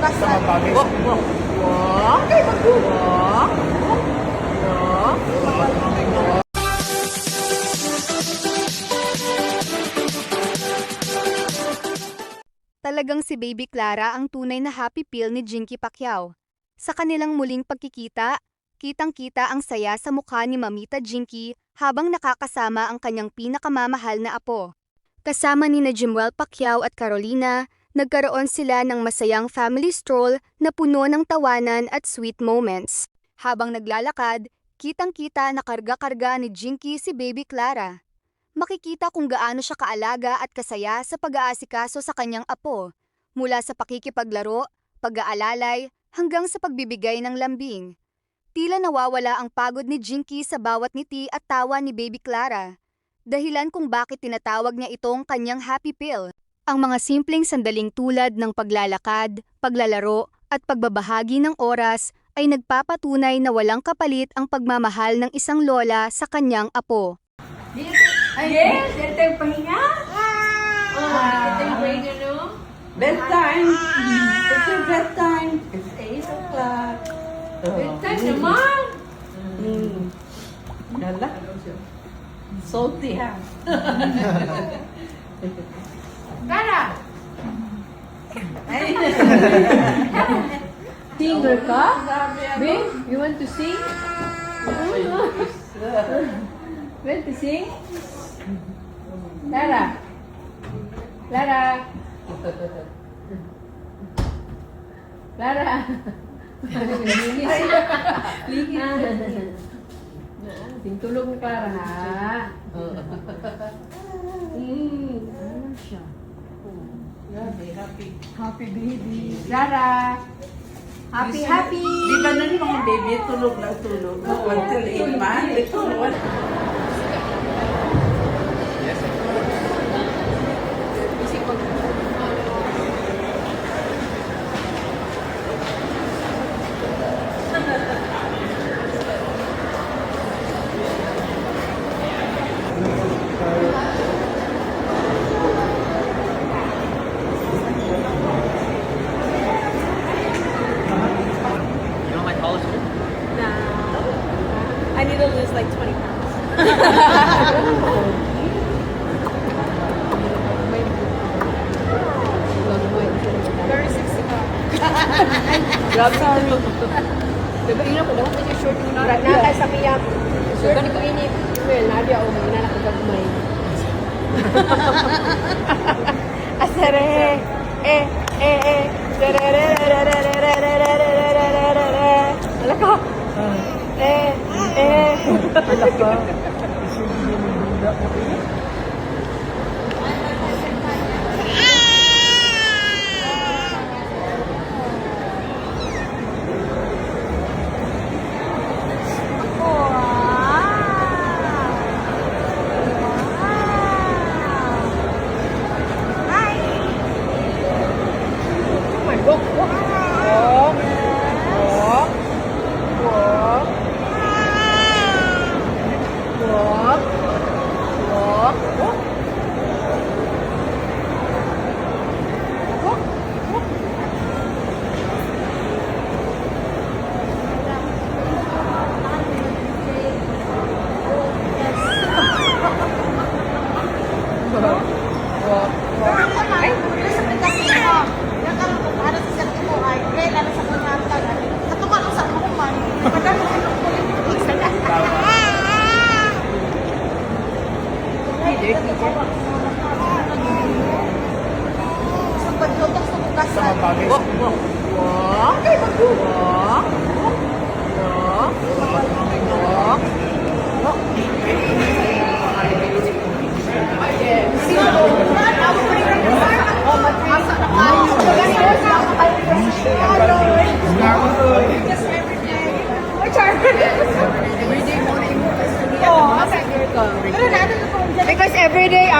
tugasan. Walk, walk. Walk. Okay, mag-walk. Walk. Walk. Talagang si Baby Clara ang tunay na happy pill ni Jinky Pacquiao. Sa kanilang muling pagkikita, kitang-kita ang saya sa mukha ni Mamita Jinky habang nakakasama ang kanyang pinakamamahal na apo. Kasama ni Jimwell Pacquiao at Carolina, nagkaroon sila ng masayang family stroll na puno ng tawanan at sweet moments. Habang naglalakad, kitang-kita na karga-karga ni Jinky si Baby Clara. Makikita kung gaano siya kaalaga at kasaya sa pag-aasikaso sa kanyang apo, mula sa pakikipaglaro, pag-aalalay, hanggang sa pagbibigay ng lambing. Tila nawawala ang pagod ni Jinky sa bawat ngiti at tawa ni Baby Clara, dahilan kung bakit tinatawag niya itong kanyang happy pill. Ang mga simpleng sandaling tulad ng paglalakad, paglalaro, at pagbabahagi ng oras ay nagpapatunay na walang kapalit ang pagmamahal ng isang lola sa kanyang apo. Yes, dito yung pahinga. Dito yung pahinga, no? Bedtime. It's your bedtime. It's 8 o'clock. Bedtime naman. Nala. Salty, ha? Tara. Singer ka? Babe, you want to sing? Want to sing? Lara. Lara. Lara. Tintulog ni Clara, ha? Ano siya? Happy. Happy baby. Lara. Happy, happy. Di ba nun mga baby tulog na tulog? Until 8 months. I need to lose like 20 pounds. Very 60 pounds. Grabe sorry. Diba yun ako, dapat medyo short yung na. Naka sa miyak. So, ganito ini. Well, Nadia, o mga inanak ko gagmay. Asere. Wala ka. Wala ka. Walk, walk. Walk. Okay, mag-walk. Walk. Walk. Walk. Because every day